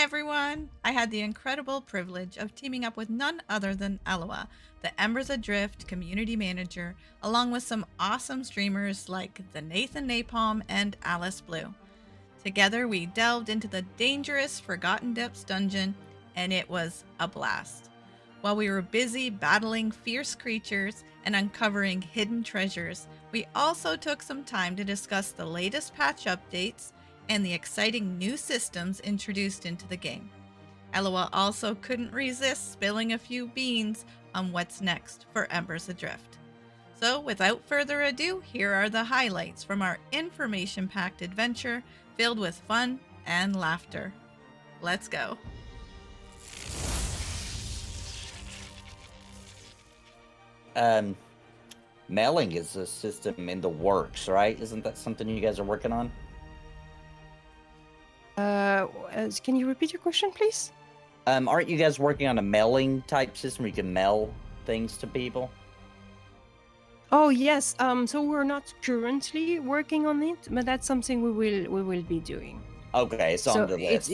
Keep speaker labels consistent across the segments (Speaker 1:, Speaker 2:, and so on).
Speaker 1: everyone! I had the incredible privilege of teaming up with none other than Elloa, the Embers Adrift community manager, along with some awesome streamers like the Nathan Napalm and Alice Blue. Together, we delved into the dangerous Forgotten Depths dungeon, and it was a blast. While we were busy battling fierce creatures and uncovering hidden treasures, we also took some time to discuss the latest patch updates and the exciting new systems introduced into the game. Elloa also couldn't resist spilling a few beans on what's next for Embers Adrift. So without further ado, here are the highlights from our information-packed adventure filled with fun and laughter. Let's go.
Speaker 2: Mailing is a system in the works, right? Isn't that something you guys are working on?
Speaker 3: Can you repeat your question, please?
Speaker 2: Aren't you guys working on a mailing type system where you can mail things to people?
Speaker 3: Oh yes. So we're not currently working on it, but that's something we will be doing.
Speaker 2: Okay, it's on the list.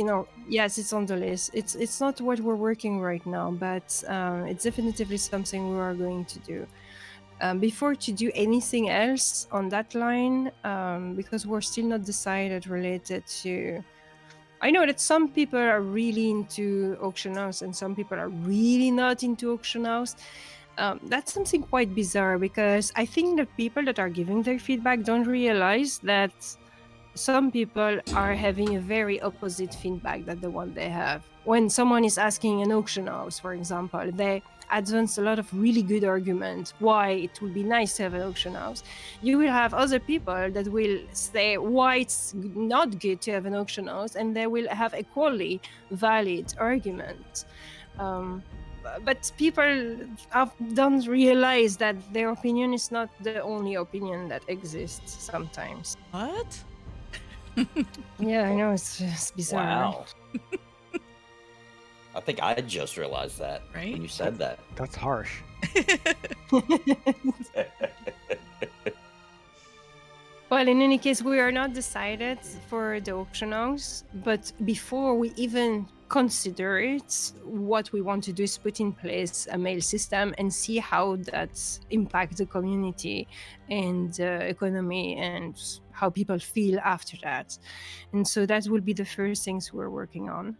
Speaker 3: Yes, it's on the list. It's not what we're working right now, but it's definitively something we are going to do. Before to do anything else on that line, because we're still not decided related to. I know that some people are really into auction house and some people are really not into auction house. That's something quite bizarre because I think that people that are giving their feedback don't realize that some people are having a very opposite feedback than the one they have. When someone is asking an auction house, for example, they advance a lot of really good arguments why it would be nice to have an auction house. You will have other people that will say why it's not good to have an auction house, and they will have equally valid arguments. But people don't realize that their opinion is not the only opinion that exists sometimes.
Speaker 1: What?
Speaker 3: Yeah, I know, it's bizarre.
Speaker 2: Wow. I think I just realized that
Speaker 1: Right?
Speaker 2: when you said that.
Speaker 4: That's harsh.
Speaker 3: Well, in any case, we are not decided for the auction house, but before we even consider it, what we want to do is put in place a mail system and see how that impacts the community and economy and how people feel after that. And so that will be the first things we're working on.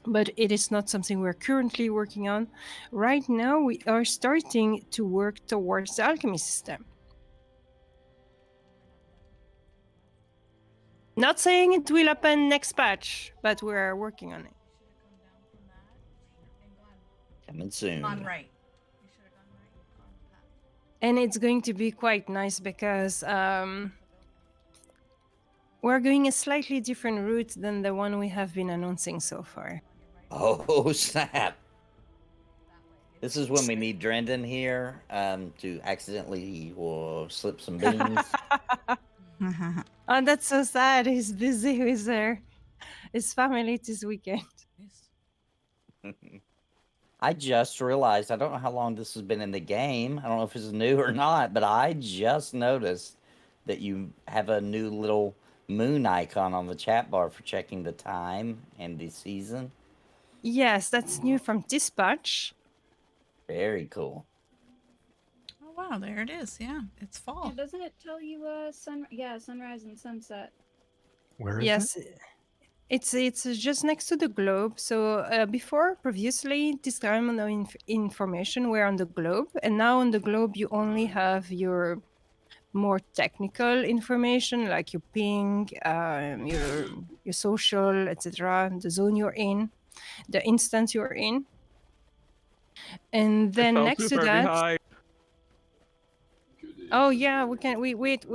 Speaker 3: But it is not something we're currently working on. Right now, we are starting to work towards the alchemy system. Not saying it will happen next patch, but we're working on it.
Speaker 2: Coming soon.
Speaker 1: On right.
Speaker 3: And it's going to be quite nice because we're going a slightly different route than the one we have been announcing so far.
Speaker 2: Oh, snap. This is when we need Drendon here to accidentally slip some beans.
Speaker 3: Oh, that's so sad. He's busy with his family this weekend.
Speaker 2: I just realized, I don't know how long this has been in the game. I don't know if it's new or not, but I just noticed that you have a new little moon icon on the chat bar for checking the time and the season.
Speaker 3: Yes, that's new from Dispatch.
Speaker 2: Very cool.
Speaker 1: Oh wow, there it is. Yeah, it's fall.
Speaker 5: Yeah, doesn't it tell you sunrise and sunset?
Speaker 4: Where is
Speaker 3: Yes,
Speaker 4: it?
Speaker 3: it's just next to the globe. So previously, this time no information were on the globe, and now on the globe you only have your more technical information like your ping, your social, etc., the zone you're in, the instance you're in, and then next to that.
Speaker 4: Behind.
Speaker 3: Oh yeah, we can. Wait.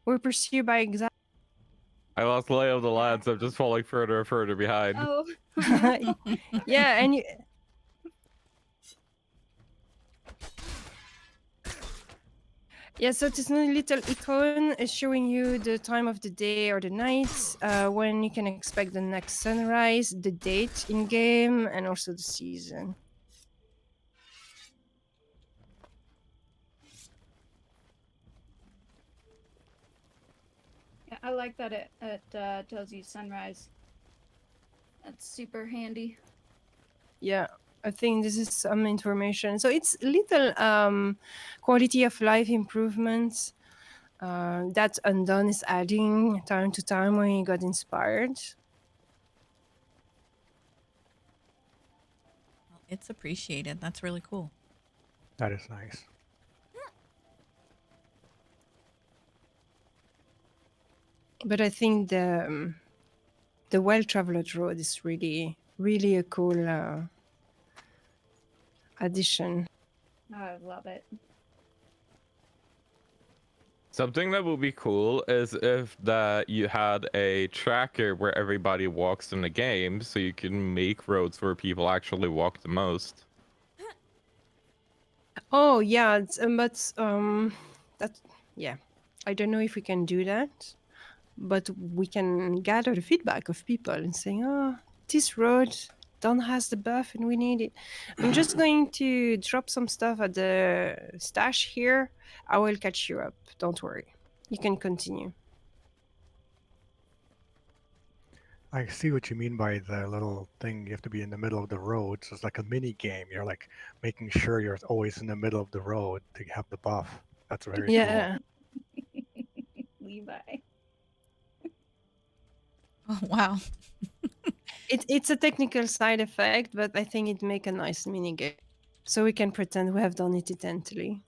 Speaker 3: We're pursued by exact.
Speaker 4: I lost lay of the land, so I'm just falling further and further behind.
Speaker 5: Oh.
Speaker 3: Yeah, and you. Yeah, so this new little icon is showing you the time of the day or the night, when you can expect the next sunrise, the date in game, and also the season.
Speaker 5: Yeah, I like that it tells you sunrise. That's super handy.
Speaker 3: Yeah, I think this is some information. So it's little quality of life improvements that Undone is adding time to time when he got inspired.
Speaker 1: Well, it's appreciated. That's really cool.
Speaker 6: That is nice.
Speaker 3: But I think the well-traveled road is really, really a cool addition.
Speaker 5: I love it.
Speaker 4: Something that would be cool is if that you had a tracker where everybody walks in the game, so you can make roads where people actually walk the most.
Speaker 3: Oh yeah, that yeah, I don't know if we can do that, but we can gather the feedback of people and saying, oh, this road Don has the buff and we need it. I'm just going to drop some stuff at the stash here. I will catch you up. Don't worry. You can continue.
Speaker 6: I see what you mean by the little thing. You have to be in the middle of the road. So it's like a mini game. You're like making sure you're always in the middle of the road to have the buff. That's very cool.
Speaker 3: Yeah.
Speaker 5: Levi.
Speaker 1: Oh, wow.
Speaker 3: It's a technical side effect, but I think it make a nice mini game. So we can pretend we have done it intently.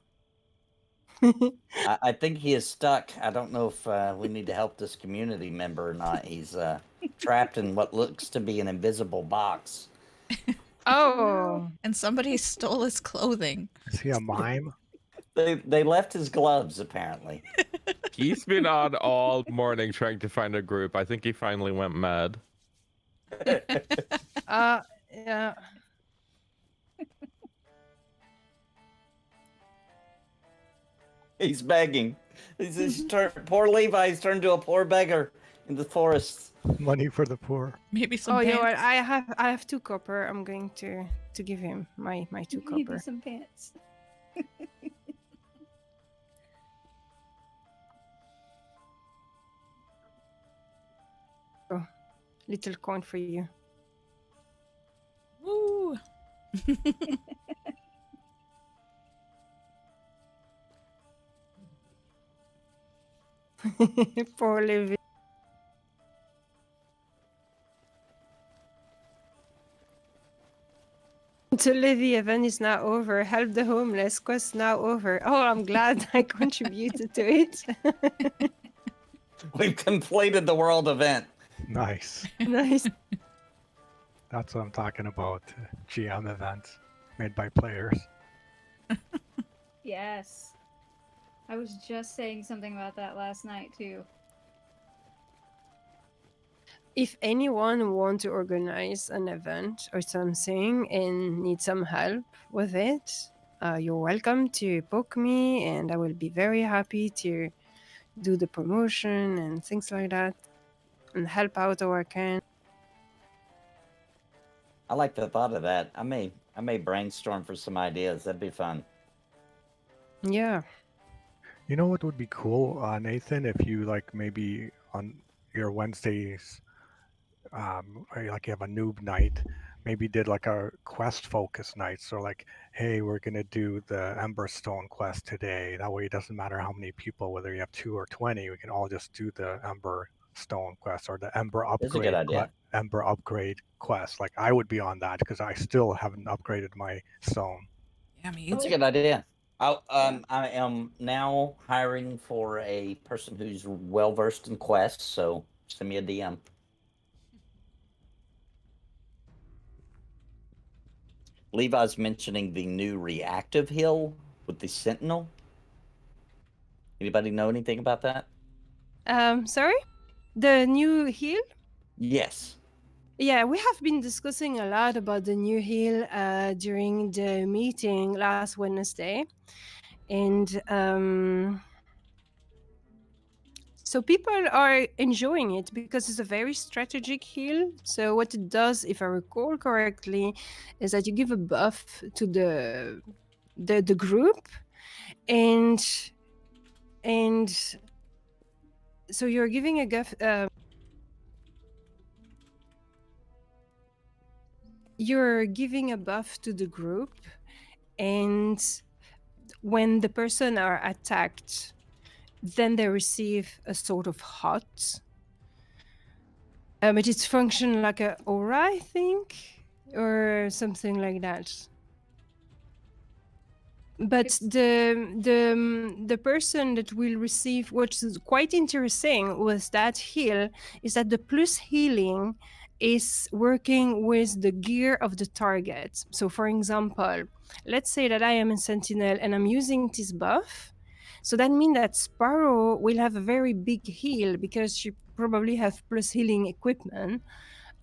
Speaker 2: I think he is stuck. I don't know if we need to help this community member or not. He's trapped in what looks to be an invisible box.
Speaker 3: Oh.
Speaker 1: And somebody stole his clothing.
Speaker 6: Is he a mime?
Speaker 2: They left his gloves, apparently.
Speaker 4: He's been on all morning trying to find a group. I think he finally went mad.
Speaker 3: Yeah.
Speaker 2: He's begging. Poor Levi's turned to a poor beggar in the forest.
Speaker 6: Money for the poor.
Speaker 1: Maybe some
Speaker 3: Oh, you know what?
Speaker 1: pants.
Speaker 3: I have 2 copper. I'm going to give him my 2
Speaker 5: Maybe
Speaker 3: copper.
Speaker 5: some pants.
Speaker 3: Oh, little coin for you.
Speaker 1: Woo!
Speaker 3: Poor Levi. So the event is now over. Help the homeless. Quest now over. Oh, I'm glad I contributed to it.
Speaker 2: We've completed the world event.
Speaker 6: Nice.
Speaker 3: Nice.
Speaker 6: That's what I'm talking about. GM events made by players.
Speaker 5: Yes. I was just saying something about that last night too.
Speaker 3: If anyone want to organize an event or something and need some help with it, you're welcome to book me, and I will be very happy to do the promotion and things like that and help out where I can.
Speaker 2: I like the thought of that. I may brainstorm for some ideas. That'd be fun.
Speaker 3: Yeah.
Speaker 6: You know what would be cool, Nathan, if you like maybe on your Wednesdays, or like you have a noob night, maybe did like a quest focus night. So like, hey, we're gonna do the Ember Stone quest today. That way it doesn't matter how many people, whether you have 2 or 20, we can all just do the Ember Stone quest or the Ember
Speaker 2: That's a good
Speaker 6: upgrade
Speaker 2: idea.
Speaker 6: Ember upgrade quest. Like I would be on that because I still haven't upgraded my stone.
Speaker 1: Yeah, me
Speaker 2: That's a
Speaker 1: either.
Speaker 2: good idea. I am now hiring for a person who's well versed in quests, so send me a DM. Levi's mentioning the new reactive heal with the Sentinel. Anybody know anything about that?
Speaker 3: Sorry? The new heal?
Speaker 2: Yes.
Speaker 3: Yeah, we have been discussing a lot about the new heal during the meeting last Wednesday. And so people are enjoying it because it's a very strategic heal. So what it does, if I recall correctly, is that you give a buff to the group, and so you're giving a buff. You're giving a buff to the group, and when the person are attacked, then they receive a sort of hot. But it's function like a aura, I think, or something like that. But the person that will receive, which is quite interesting with that heal, is that the plus healing is working with the gear of the target. So for example, let's say that I am a sentinel and I'm using this buff. So that means that Sparrow will have a very big heal because she probably have plus healing equipment,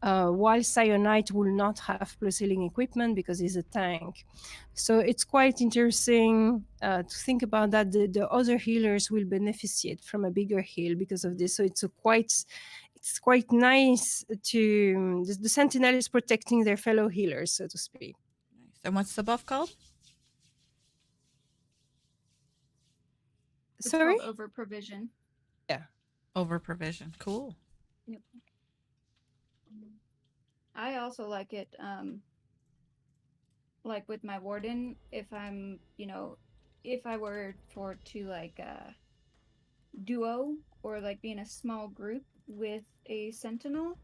Speaker 3: while Cyanite will not have plus healing equipment because he's a tank. So it's quite interesting to think about that. The other healers will beneficiate from a bigger heal because of this. So it's quite nice to the Sentinel is protecting their fellow healers, so to speak.
Speaker 1: Nice. And what's the buff called?
Speaker 5: It's
Speaker 3: Sorry?
Speaker 5: called over provision.
Speaker 1: Over provision. Cool.
Speaker 5: Yep. I also like it, like with my warden, if I'm, if I were to like duo or like be in a small group with a sentinel,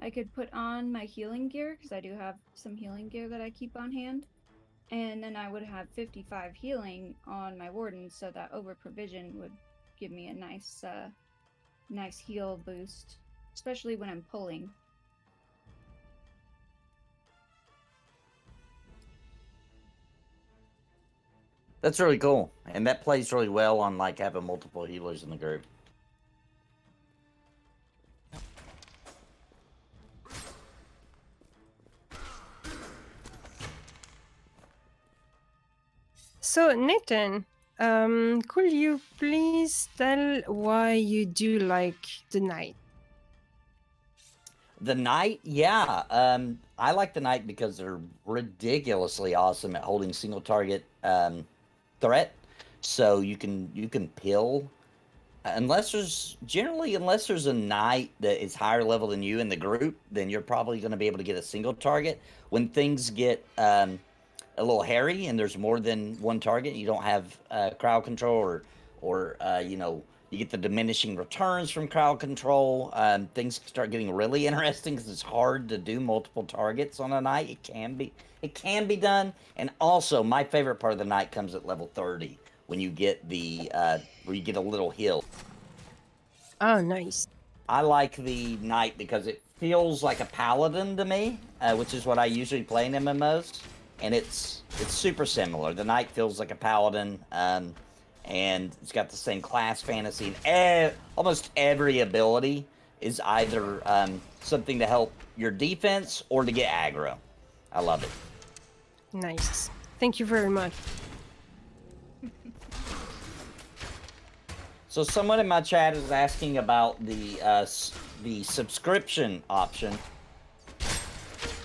Speaker 5: I could put on my healing gear because I do have some healing gear that I keep on hand, and then I would have 55 healing on my warden, so that over provision would give me a nice nice heal boost, especially when I'm pulling.
Speaker 2: That's really cool, and that plays really well on like having multiple healers in the group.
Speaker 3: So Nathan, could you please tell why you do like the knight?
Speaker 2: The knight, yeah. I like the knight because they're ridiculously awesome at holding single target threat. So you can pill unless there's a knight that is higher level than you in the group, then you're probably going to be able to get a single target. When things get a little hairy and there's more than one target, you don't have crowd control or you get the diminishing returns from crowd control. Things start getting really interesting because it's hard to do multiple targets on a knight. It can be done. And also, my favorite part of the knight comes at level 30 when you get where you get a little hill.
Speaker 3: Oh, nice.
Speaker 2: I like the knight because it feels like a paladin to me, which is what I usually play in MMOs, and it's super similar. The knight feels like a paladin, and it's got the same class fantasy, and almost every ability is either something to help your defense or to get aggro. I love it.
Speaker 3: Nice. Thank you very much.
Speaker 2: So someone in my chat is asking about the subscription option.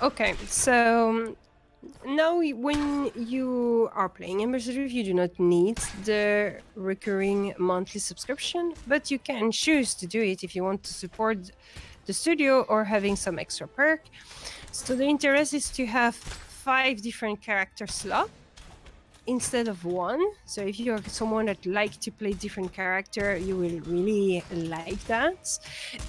Speaker 3: Okay, so now when you are playing Embers Adrift, you do not need the recurring monthly subscription, but you can choose to do it if you want to support the studio or having some extra perk. So the interest is to have 5 different character slots instead of 1. So if you're someone that like to play different character, you will really like that.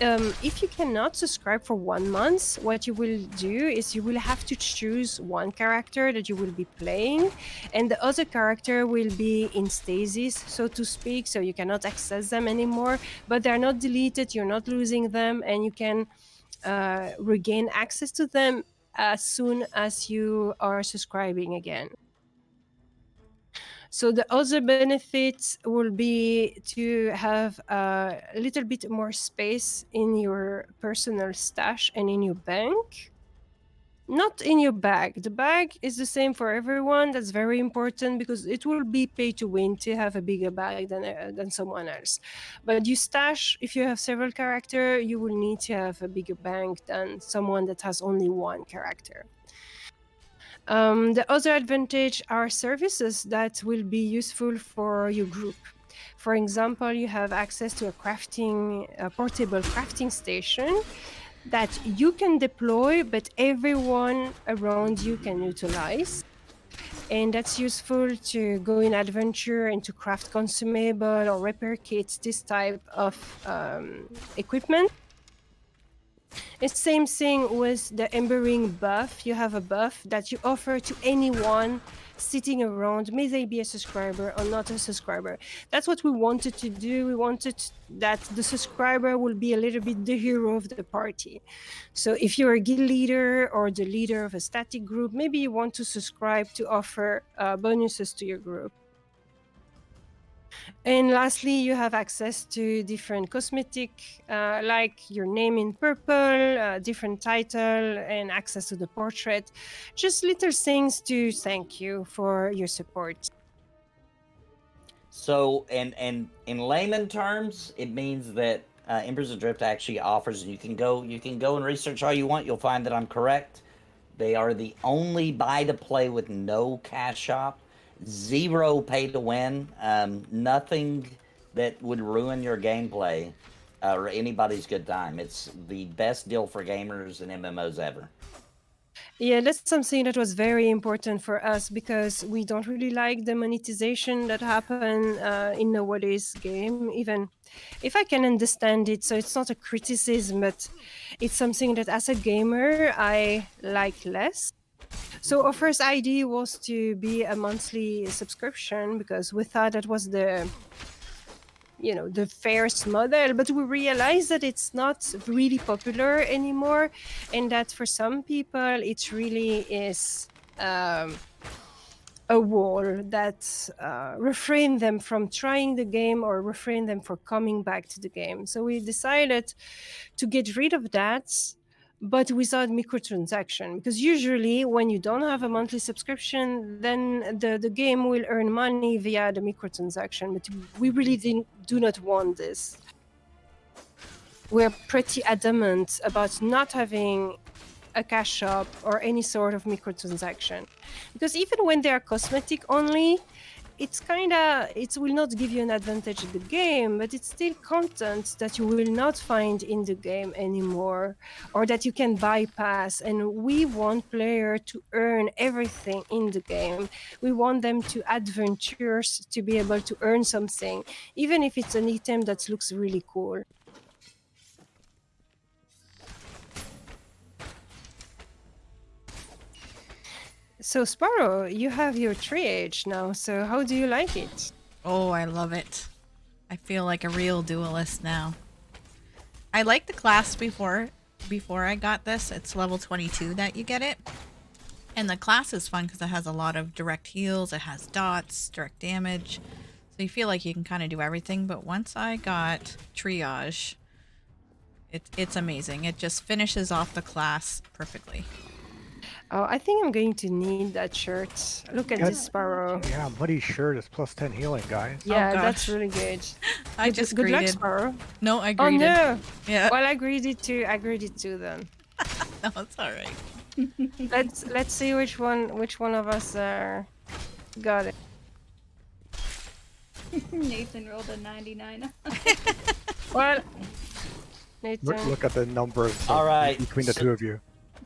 Speaker 3: If you cannot subscribe for 1 month, what you will do is you will have to choose one character that you will be playing, and the other character will be in stasis, so to speak, so you cannot access them anymore, but they're not deleted, you're not losing them, and you can regain access to them as soon as you are subscribing again. So the other benefits will be to have a little bit more space in your personal stash and in your bank. Not in your bag. The bag is the same for everyone. That's very important because it will be pay to win to have a bigger bag than someone else. But you stash, if you have several characters, you will need to have a bigger bank than someone that has only one character. The other advantage are services that will be useful for your group. For For example, you have access to a portable crafting station that you can deploy, but everyone around you can utilize. And that's useful to go in adventure and to craft consumable or repair kits, this type of equipment. And same thing with the embering buff. You have a buff that you offer to anyone sitting around, may they be a subscriber or not a subscriber. That's what we wanted to do. We wanted that the subscriber will be a little bit the hero of the party. So if you're a guild leader or the leader of a static group, maybe you want to subscribe to offer bonuses to your group. And lastly, you have access to different cosmetic, like your name in purple, different title, and access to the portrait. Just little things to thank you for your support.
Speaker 2: So, and in layman terms, it means that Embers Adrift actually offers. You can go and research all you want. You'll find that I'm correct. They are the only buy-to-play with no cash shop, 0 pay-to-win, nothing that would ruin your gameplay or anybody's good time. It's the best deal for gamers and MMOs ever.
Speaker 3: Yeah, that's something that was very important for us because we don't really like the monetization that happened in nowadays game, even if I can understand it. So it's not a criticism, but it's something that as a gamer, I like less. So our first idea was to be a monthly subscription because we thought that was the fairest model, but we realized that it's not really popular anymore, and that for some people it really is a wall that refrain them from trying the game or refrain them from coming back to the game. So we decided to get rid of that, but without microtransaction, because usually when you don't have a monthly subscription, then the game will earn money via the microtransaction, but we really do not want this. We're pretty adamant about not having a cash shop or any sort of microtransaction, because even when they are cosmetic only, it will not give you an advantage in the game, but it's still content that you will not find in the game anymore, or that you can bypass. And we want players to earn everything in the game. We want them to adventures to be able to earn something, even if it's an item that looks really cool. So Sparrow, you have your triage now, so how do you like it?
Speaker 1: Oh, I love it. I feel like a real duelist now. I liked the class before I got this. It's level 22 that you get it. And the class is fun because it has a lot of direct heals, it has dots, direct damage. So you feel like you can kind of do everything. But once I got Triage, it's amazing. It just finishes off the class perfectly.
Speaker 3: Oh, I think I'm going to need that shirt. Look at this Sparrow.
Speaker 6: Yeah, Muddy's shirt is plus 10 healing, guys.
Speaker 3: Yeah,
Speaker 1: gosh.
Speaker 3: that's really good.
Speaker 1: I just
Speaker 3: good luck,
Speaker 1: greeted.
Speaker 3: Sparrow.
Speaker 1: No, I
Speaker 3: Oh
Speaker 1: greeted.
Speaker 3: no!
Speaker 1: Yeah.
Speaker 3: Well, I greeted too. then.
Speaker 1: No, it's all right.
Speaker 3: Let's see which one of us got it.
Speaker 5: Nathan rolled a 99.
Speaker 3: Well, Nathan.
Speaker 6: Look at the numbers
Speaker 2: All right,
Speaker 6: between the two of you.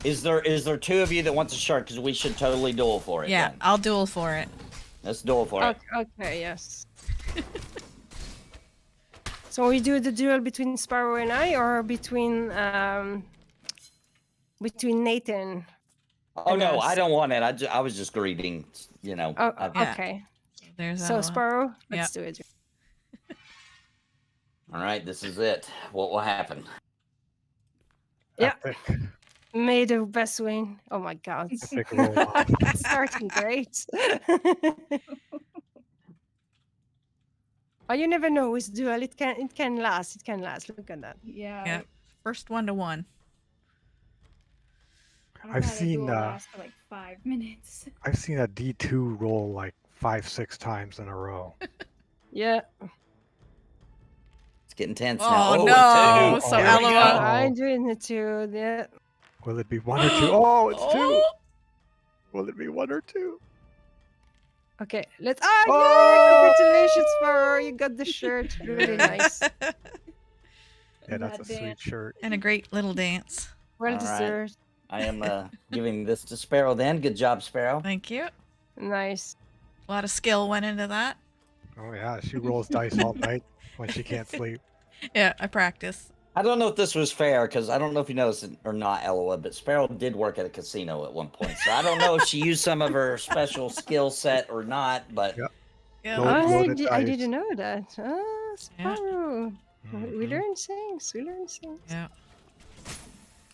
Speaker 2: Is there 2 of you that wants a shirt? Because we should totally duel for it.
Speaker 1: Yeah,
Speaker 2: then.
Speaker 1: I'll duel for it.
Speaker 2: Let's duel for it.
Speaker 3: Okay, yes. So we do the duel between Sparrow and I, or between Nathan?
Speaker 2: Oh no,
Speaker 3: us?
Speaker 2: I don't want it. I was just greeting. You know.
Speaker 3: Oh,
Speaker 2: I-
Speaker 3: okay.
Speaker 1: There's
Speaker 3: So
Speaker 1: Elloa.
Speaker 3: Sparrow, let's do it.
Speaker 2: All right, this is it. What will happen?
Speaker 3: Yeah.
Speaker 6: Epic.
Speaker 3: May the best win. Oh my god.
Speaker 6: Epic roll off.
Speaker 3: It's starting great. Oh, you never know with Duel. It can last. It can last. Look at that.
Speaker 5: Yeah.
Speaker 1: Yeah. First 1-1.
Speaker 6: I've seen,
Speaker 5: last for like 5 minutes.
Speaker 6: I've seen a D2 roll like 5-6 times in a row.
Speaker 3: Yeah.
Speaker 2: It's getting tense
Speaker 1: Oh,
Speaker 2: now.
Speaker 1: no.
Speaker 2: It's 2.
Speaker 1: So
Speaker 2: Here we
Speaker 1: Elloa-
Speaker 2: go.
Speaker 3: I'm doing it too. Yeah.
Speaker 6: Will it be 1 or 2? Oh, it's 2. Will it be 1 or 2?
Speaker 3: Okay, let's. Ah, yay! Congratulations, Sparrow! You got the shirt. Really nice.
Speaker 6: Yeah, that's
Speaker 5: That
Speaker 6: a sweet
Speaker 5: dance.
Speaker 6: shirt.
Speaker 1: And a great little dance.
Speaker 3: Well
Speaker 2: All right.
Speaker 3: deserved.
Speaker 2: I am giving this to Sparrow then. Good job, Sparrow.
Speaker 1: Thank you.
Speaker 3: Nice.
Speaker 1: A lot of skill went into that.
Speaker 6: Oh yeah, she rolls dice all night when she can't sleep.
Speaker 1: Yeah, I practice.
Speaker 2: I don't know if this was fair because I don't know if you noticed it or not, Elloa, but Sparrow did work at a casino at one point. So I don't know if she used some of her special skill set or not, but
Speaker 6: Yep.
Speaker 1: Yeah.
Speaker 6: Loaded
Speaker 3: I
Speaker 6: dice.
Speaker 3: didn't know that. Ah, Sparrow. We
Speaker 6: Mhm.
Speaker 3: learn things. We learn things.
Speaker 1: Yeah.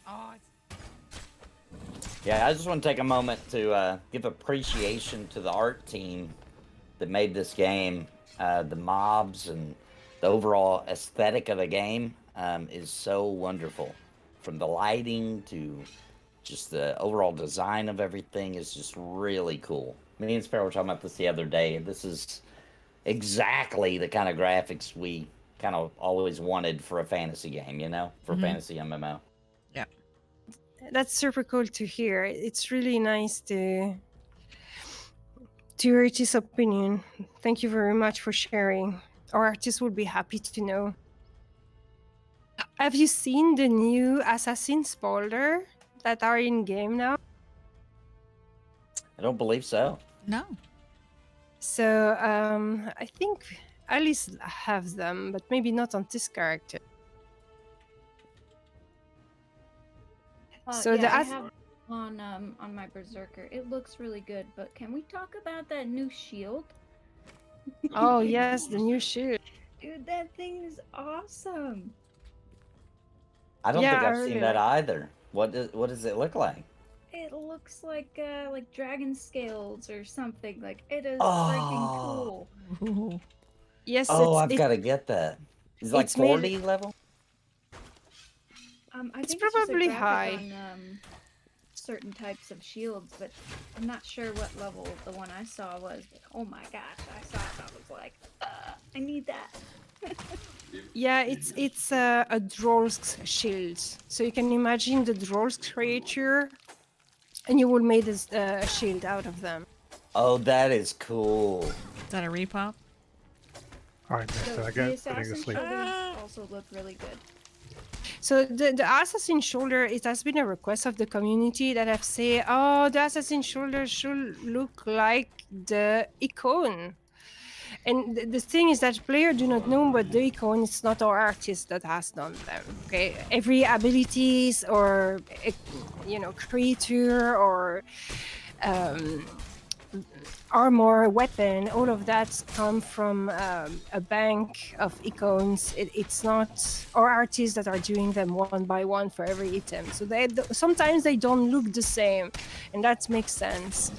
Speaker 1: Oh,
Speaker 2: yeah, I just want to take a moment to give appreciation to the art team that made this game. The mobs and the overall aesthetic of the game is so wonderful. From the lighting to just the overall design of everything is just really cool. Me and Sparrow were talking about this the other day. This is exactly the kind of graphics we kind of always wanted for a fantasy game, you know, for fantasy MMO.
Speaker 3: That's super cool to hear. It's really nice to hear his opinion. Thank you very much for sharing. Our artists will be happy to know. Have you seen the new Assassin's folder that are in game now?
Speaker 2: I don't believe so.
Speaker 1: no.
Speaker 3: So I think Alice have them, but maybe not on this character. So
Speaker 5: yeah,
Speaker 3: the
Speaker 5: I
Speaker 3: as-
Speaker 5: have on my berserker. It looks really good, but can we talk about that new shield?
Speaker 3: Oh yes, the new shield.
Speaker 5: Dude, that thing is awesome.
Speaker 2: I don't
Speaker 3: Yeah,
Speaker 2: think
Speaker 3: I
Speaker 2: I've
Speaker 3: really
Speaker 2: seen that
Speaker 3: like
Speaker 2: either. What does it look like?
Speaker 5: It looks like dragon scales or something. Like it is
Speaker 2: Oh.
Speaker 5: freaking cool.
Speaker 1: Ooh.
Speaker 3: Yes,
Speaker 2: Oh, I've
Speaker 3: it's
Speaker 2: got to get that. Is it like
Speaker 3: it's made-
Speaker 2: 40 level?
Speaker 5: I
Speaker 3: It's
Speaker 5: think it's just a
Speaker 3: probably
Speaker 5: graphic
Speaker 3: high.
Speaker 5: on certain types of shields, but I'm not sure what level the one I saw was. But oh my gosh, I saw it. I was like, I need that.
Speaker 3: Yeah, it's a Droll's shield. So you can imagine the Droll's creature, and you will make a shield out of them.
Speaker 2: Oh, that is cool.
Speaker 1: Is that a repop?
Speaker 6: All right,
Speaker 5: So
Speaker 6: Mister, I
Speaker 5: the
Speaker 6: got putting
Speaker 5: assassin
Speaker 6: to sleep.
Speaker 5: shoulders also look really good.
Speaker 3: So the assassin shoulder, it has been a request of the community that have said, oh, the assassin shoulder should look like the icon. And the thing is that players do not know, but the icon, it's not our artist that has done them. Okay, every abilities or creature or armor, weapon, all of that come from a bank of icons. It's not our artists that are doing them one by one for every item. So sometimes they don't look the same, and that makes sense.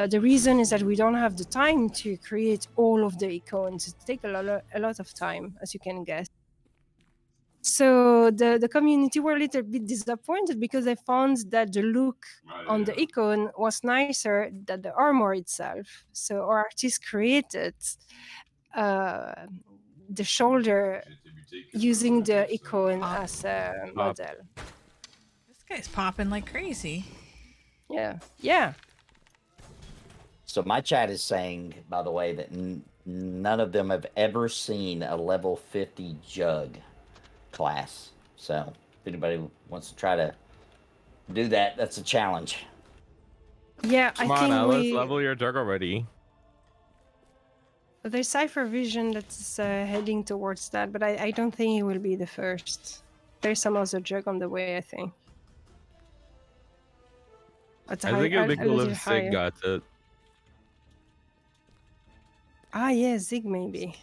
Speaker 3: The reason is that we don't have the time to create all of the icons. It takes a lot of time, as you can guess. So the community were a little bit disappointed because they found that the look on the icon was nicer than the armor itself. So our artist created the shoulder using the icon as a model.
Speaker 1: This guy's popping like crazy.
Speaker 3: Yeah.
Speaker 2: So my chat is saying, by the way, that none of them have ever seen a level 50 jug class. So if anybody wants to try to do that, that's a challenge.
Speaker 3: Yeah,
Speaker 4: Come
Speaker 3: I
Speaker 4: on,
Speaker 3: think
Speaker 4: Alice, level your jug already.
Speaker 3: there's Cypher Vision that's heading towards that, but I don't think he will be the first. There's some other jug on the way, I think.
Speaker 4: I think it would be
Speaker 3: a
Speaker 4: cool
Speaker 3: little
Speaker 4: if
Speaker 3: higher.
Speaker 4: Sig got it.
Speaker 3: Ah, yeah, Zig maybe.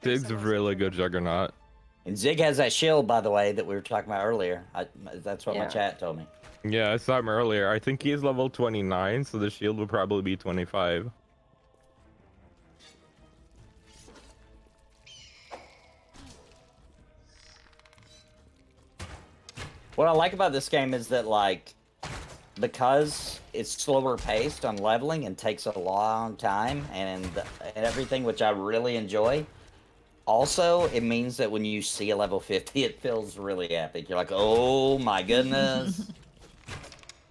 Speaker 5: There's
Speaker 4: Sig's a
Speaker 5: some
Speaker 4: really
Speaker 5: other
Speaker 4: good juggernaut.
Speaker 2: And Zig has that shield, by the way, that we were talking about earlier. That's what my
Speaker 3: Yeah.
Speaker 2: chat told me.
Speaker 4: Yeah, I saw him earlier. I think he's level 29, so the shield will probably be 25.
Speaker 2: What I like about this game is that, like, because it's slower paced on leveling and takes a long time and everything, which I really enjoy. Also, it means that when you see a level 50, it feels really epic. You're like, oh my goodness.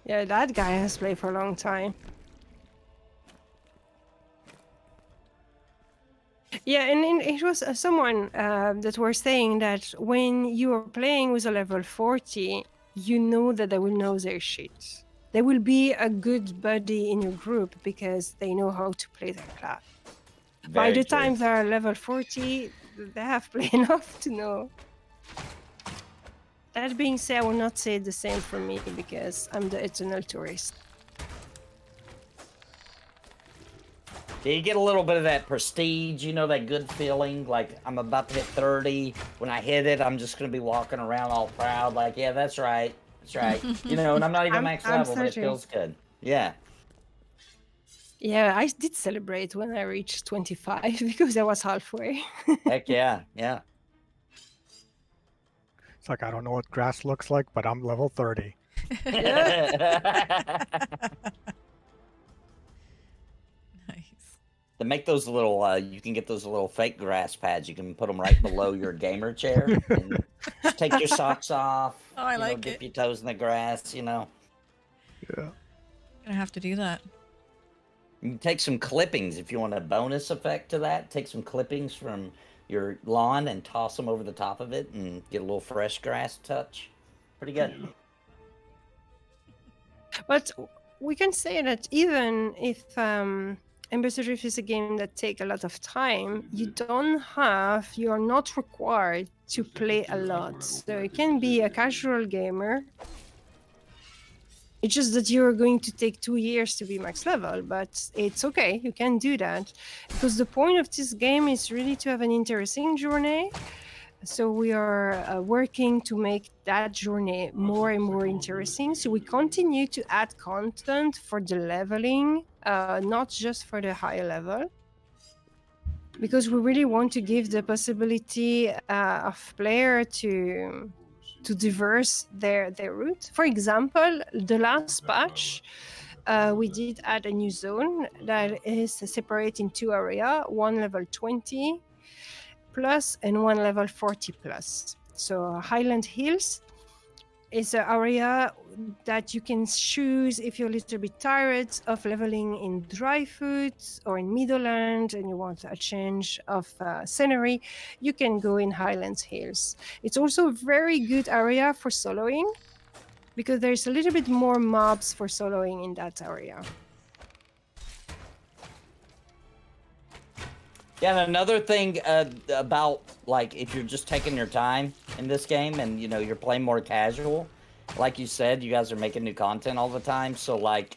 Speaker 3: Yeah, that guy has played for a long time. Yeah, and it was someone that were saying that when you are playing with a level 40, you know that they will know their shit. They will be a good buddy in your group because they know how to play their class. By
Speaker 2: Very
Speaker 3: the
Speaker 2: true.
Speaker 3: time they are level 40, they have played enough to know. That being said, I will not say the same for me because I'm the eternal tourist.
Speaker 2: Yeah, you get a little bit of that prestige, you know, that good feeling, like I'm about to hit 30. When I hit it, I'm just gonna be walking around all proud, like, yeah, that's right. That's right. You know, and I'm not even max
Speaker 3: I'm
Speaker 2: level, but it
Speaker 3: 30.
Speaker 2: feels good. Yeah.
Speaker 3: Yeah, I did celebrate when I reached 25 because I was halfway.
Speaker 2: Heck yeah. Yeah.
Speaker 6: It's like I don't know what grass looks like, but I'm level 30.
Speaker 1: Nice.
Speaker 2: To make those little, you can get those little fake grass pads. You can put them right below your gamer chair and just take your socks off.
Speaker 1: Oh, I
Speaker 2: you know,
Speaker 1: like
Speaker 2: dip
Speaker 1: it.
Speaker 2: your toes in the grass, you know.
Speaker 6: Yeah.
Speaker 1: Gonna have to do that.
Speaker 2: You can take some clippings if you want a bonus effect to that. Take some clippings from your lawn and toss them over the top of it and get a little fresh grass touch. Pretty good.
Speaker 3: But we can say that even if Embers Adrift is a game that takes a lot of time, you're not required to play a lot. So you can be a casual gamer. It's just that you're going to take 2 years to be max level, but it's okay, you can do that. Because the point of this game is really to have an interesting journey. So we are working to make that journey more and more interesting. So we continue to add content for the leveling, not just for the higher level, because we really want to give the possibility of player to diverse their route. For example, the last patch, we did add a new zone that is separate in 2 areas, one level 20 plus and one level 40 plus. So Highland Hills is an area that you can choose if you're a little bit tired of leveling in dry foods or in Meadowland and you want a change of scenery, you can go in Highlands Hills. It's also a very good area for soloing because there's a little bit more mobs for soloing in that area.
Speaker 2: Yeah, and another thing about, like, if you're just taking your time in this game and, you know, you're playing more casual, like you said, you guys are making new content all the time. So, like,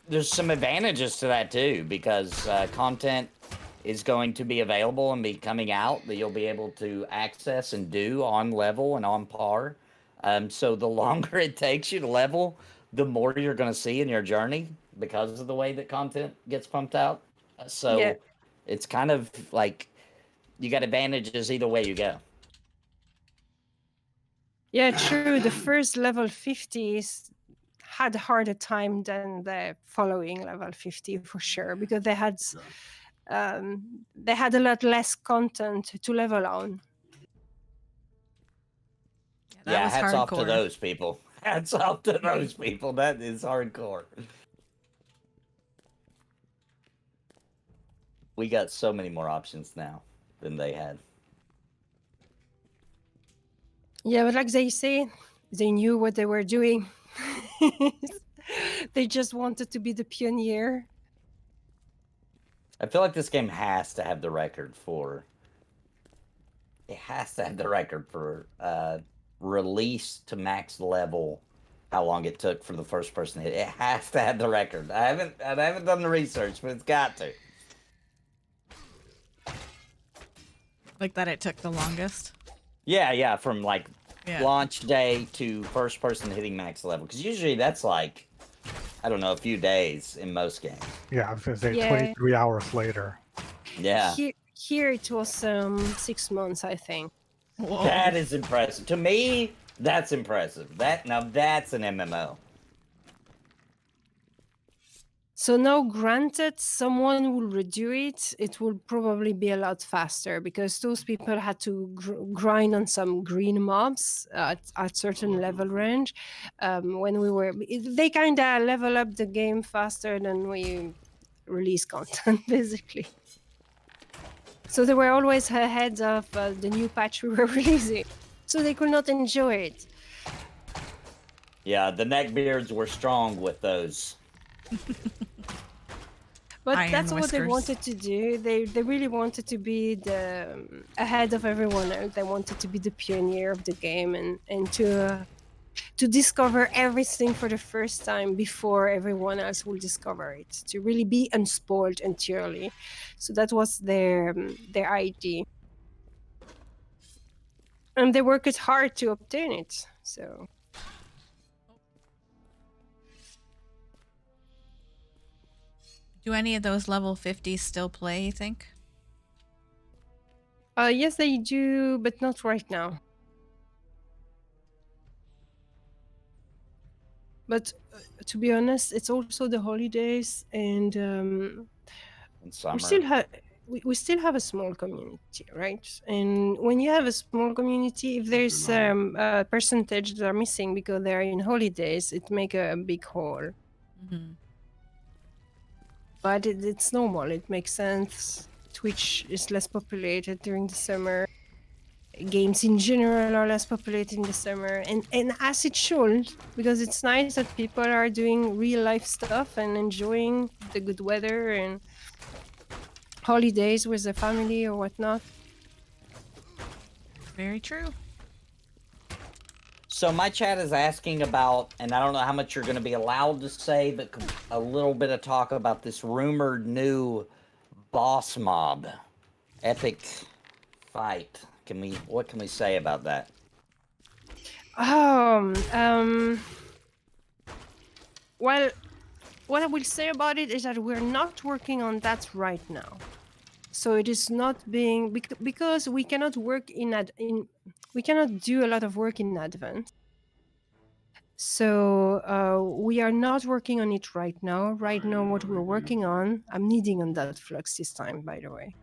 Speaker 2: there's some advantages to that, too, because content is going to be available and be coming out that you'll be able to access and do on level and on par. So the longer it takes you to level, the more you're going to see in your journey because of the way that content gets pumped out. So...
Speaker 3: Yeah.
Speaker 2: It's kind of like you got advantages either way you go.
Speaker 3: Yeah, true. The first level 50s had a harder time than the following level 50 for sure because they had a lot less content to level on.
Speaker 1: That was
Speaker 2: hats
Speaker 1: hardcore.
Speaker 2: off to those people. Hats off to those people. That is hardcore. We got so many more options now than they had.
Speaker 3: Yeah, but like they say, they knew what they were doing. They just wanted to be the pioneer.
Speaker 2: I feel like this game has to have the record for... It has to have the record for release to max level, how long it took for the first person to hit. It has to have the record. I haven't done the research, but it's got to.
Speaker 1: Like that it took the longest.
Speaker 2: Yeah, from like launch day to first person hitting max level. Because usually that's like, I don't know, a few days in most games.
Speaker 6: Yeah, I was going to say 23 hours later.
Speaker 2: Yeah.
Speaker 3: Here it was 6 months, I think.
Speaker 1: Whoa.
Speaker 2: That is impressive. To me, that's impressive. Now that's an MMO.
Speaker 3: So now, granted, someone will redo it. It will probably be a lot faster because those people had to grind on some green mobs at certain level range. They kind of level up the game faster than we release content, basically. So they were always ahead of the new patch we were releasing. So they could not enjoy it.
Speaker 2: Yeah, the neckbeards were strong with those.
Speaker 3: But
Speaker 1: Iron
Speaker 3: that's what they
Speaker 1: whiskers.
Speaker 3: wanted to do. They really wanted to be the ahead of everyone else. They wanted to be the pioneer of the game and to discover everything for the first time before everyone else will discover it. To really be unspoiled entirely. So that was their idea. And they worked hard to obtain it. So
Speaker 1: Do any of those level 50s still play, you think?
Speaker 3: yes, they do, but not right now. But to be honest, it's also the holidays, and
Speaker 2: In summer.
Speaker 3: we still have a small community, right? And when you have a small community, if there's a percentage that are missing because they're in holidays, it make a big hole.
Speaker 1: Mm-hmm.
Speaker 3: But it's normal. It makes sense. Twitch is less populated during the summer. Games in general are less populated in the summer, and as it should, because it's nice that people are doing real life stuff and enjoying the good weather and holidays with their family or whatnot.
Speaker 1: Very true.
Speaker 2: So my chat is asking about, and I don't know how much you're going to be allowed to say, but a little bit of talk about this rumored new boss mob, epic fight. What can we say about that?
Speaker 3: Well, what I will say about it is that we're not working on that right now. So it is not being because we cannot work we cannot do a lot of work in advance. So we are not working on it right now. Right now, what we're working on, I'm needing on that flux this time, by the way.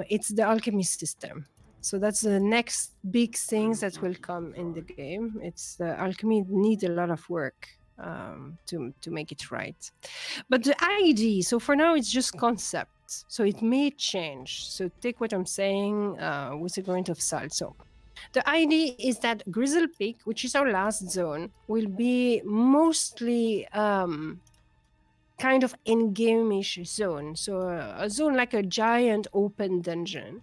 Speaker 3: It's the alchemy system. So that's the next big things that will come in the game. It's the alchemy needs a lot of work to make it right. But the idea, so for now it's just concept. So it may change. So take what I'm saying with a grain of salt. So the idea is that Grizzle Peak, which is our last zone, will be mostly kind of in-game-ish zone. So a zone like a giant open dungeon.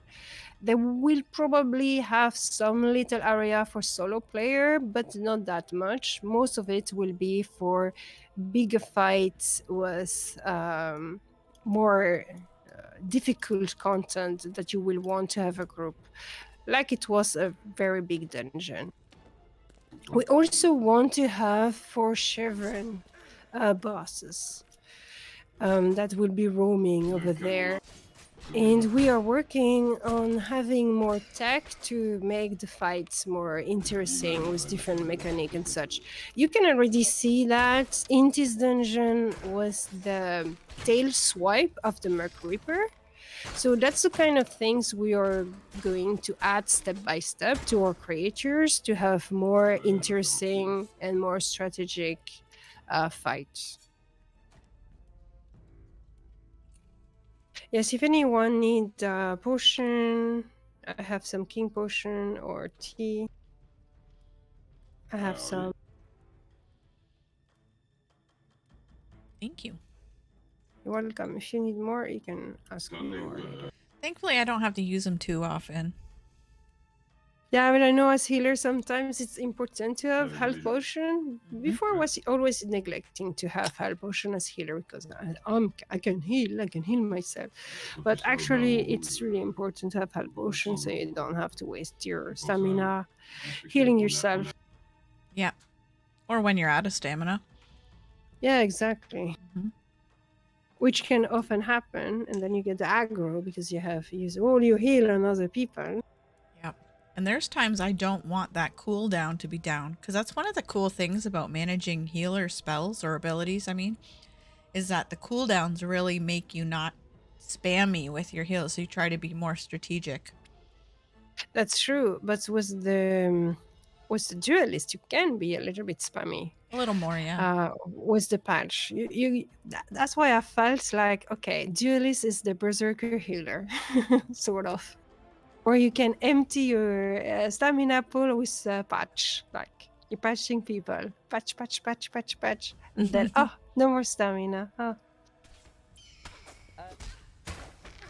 Speaker 3: They will probably have some little area for solo player, but not that much. Most of it will be for bigger fights with more difficult content that you will want to have a group, like it was a very big dungeon. We also want to have 4 Chevron bosses that will be roaming over there. And we are working on having more tech to make the fights more interesting with different mechanic and such. You can already see that in this dungeon was the tail swipe of the Merc Reaper. So that's the kind of things we are going to add step by step to our creators to have more interesting and more strategic fights. Yes, if anyone need a potion, I have some king potion or tea. I have some.
Speaker 1: Thank you.
Speaker 3: You're welcome. If you need more, you can ask me more later.
Speaker 1: Thankfully, I don't have to use them too often.
Speaker 3: Yeah, I mean, I know as healer sometimes it's important to have health potion. Before I was always neglecting to have health potion as healer because I can heal myself. But actually, it's really important to have health potion so you don't have to waste your stamina healing yourself.
Speaker 1: Yeah. Or when you're out of stamina.
Speaker 3: Yeah, exactly.
Speaker 1: Mm-hmm.
Speaker 3: Which can often happen, and then you get the aggro because you have used all your heal on other people.
Speaker 1: Yep. And there's times I don't want that cooldown to be down, because that's one of the cool things about managing healer spells or abilities, is that the cooldowns really make you not spammy with your heals, so you try to be more strategic.
Speaker 3: That's true, but with was the Duelist. You can be a little bit spammy
Speaker 1: A little more, yeah.
Speaker 3: with the patch. That's why I felt like, okay, Duelist is the berserker healer, sort of. Or you can empty your stamina pool with a patch, like you're patching people, patch, patch, patch, patch, patch, and then no more stamina. Oh.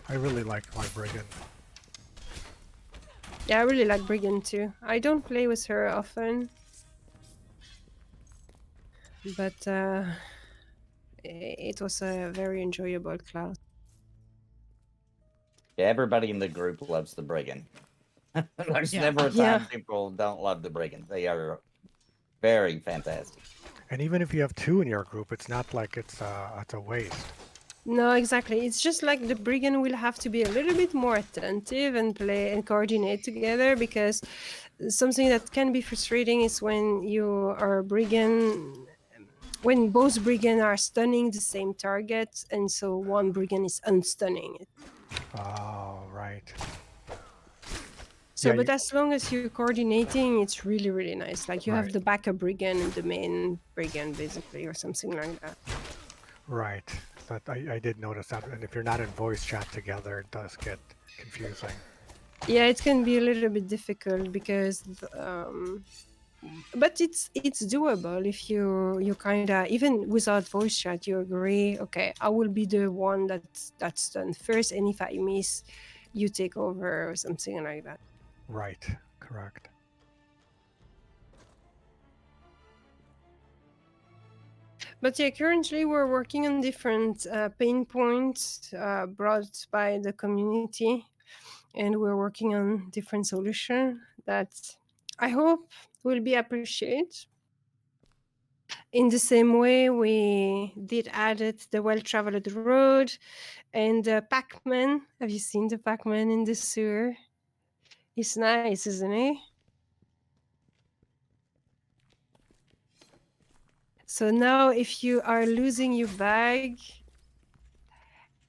Speaker 6: I really like my Brigand.
Speaker 3: Yeah, I really like Brigand too. I don't play with her often, but it was a very enjoyable class.
Speaker 2: Yeah, everybody in the group loves the Brigand. There's
Speaker 1: Yeah.
Speaker 2: never a
Speaker 3: Yeah.
Speaker 2: time people don't love the Brigand. They are very fantastic.
Speaker 6: And even if you have 2 in your group, it's not like it's a waste.
Speaker 3: No, exactly. It's just like the Brigand will have to be a little bit more attentive and play and coordinate together, because something that can be frustrating is when you are Brigand, when both Brigand are stunning the same target, and so one Brigand is unstunning it.
Speaker 6: Oh, right.
Speaker 3: So,
Speaker 6: Yeah,
Speaker 3: but as long as you're coordinating, it's really, really nice. Like you have
Speaker 6: Right.
Speaker 3: the backup Brigand and the main Brigand, basically, or something like that.
Speaker 6: Right. That I did notice that, and if you're not in voice chat together, it does get confusing.
Speaker 3: Yeah, it can be a little bit difficult because, but it's doable if you kind of, even without voice chat, you agree. Okay, I will be the one that's done first, and if I miss, you take over or something like that.
Speaker 6: Right. Correct.
Speaker 3: But yeah, currently we're working on different pain points brought by the community, and we're working on different solutions that I hope will be appreciated. In the same way, we did added the well-traveled road and the Pac-Man. Have you seen the Pac-Man in the sewer? It's nice, isn't it? So now if you are losing your bag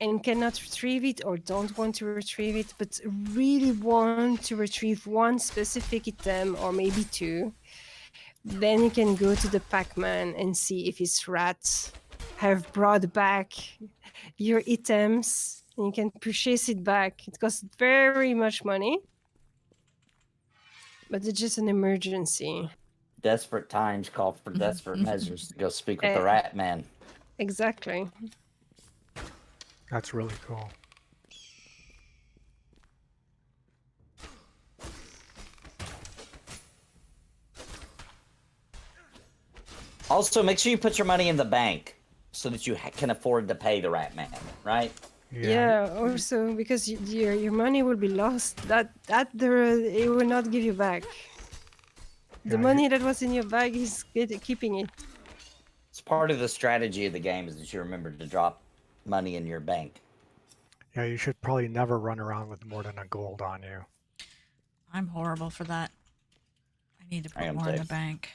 Speaker 3: and cannot retrieve it, or don't want to retrieve it, but really want to retrieve one specific item or maybe 2, then you can go to the Pac-Man and see if his rats have brought back your items, and you can purchase it back. It costs very much money, but it's just an emergency.
Speaker 2: Desperate times call for desperate measures to go speak with the
Speaker 3: Eh.
Speaker 2: Rat Man.
Speaker 3: Exactly.
Speaker 6: That's really cool.
Speaker 2: Also, make sure you put your money in the bank so that you can afford to pay the Rat Man, right?
Speaker 3: Yeah. Also, because your money will be lost. It will not give you back. The money that was in your bag is keeping it.
Speaker 2: It's part of the strategy of the game is that you remember to drop money in your bank.
Speaker 6: Yeah, you should probably never run around with more than a gold on you.
Speaker 1: I'm horrible for that. I need to
Speaker 2: I
Speaker 1: put
Speaker 2: am
Speaker 1: more in
Speaker 2: too.
Speaker 1: the bank.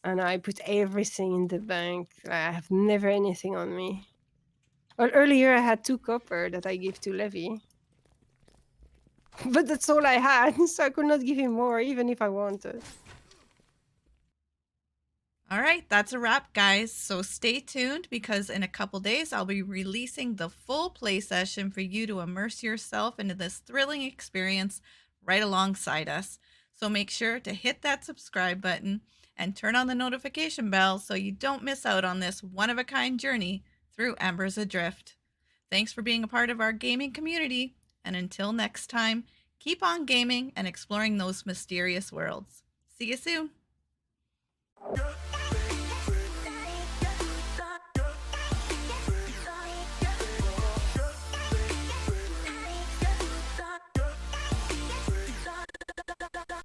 Speaker 3: And I put everything in the bank. I have never anything on me. Well, earlier I had 2 copper that I give to Levy. But that's all I had, so I could not give him more, even if I wanted.
Speaker 1: All right, that's a wrap, guys. So stay tuned, because in a couple days I'll be releasing the full play session for you to immerse yourself into this thrilling experience right alongside us. So make sure to hit that subscribe button and turn on the notification bell so you don't miss out on this one-of-a-kind journey through Embers Adrift. Thanks for being a part of our gaming community, and until next time, keep on gaming and exploring those mysterious worlds. See you soon.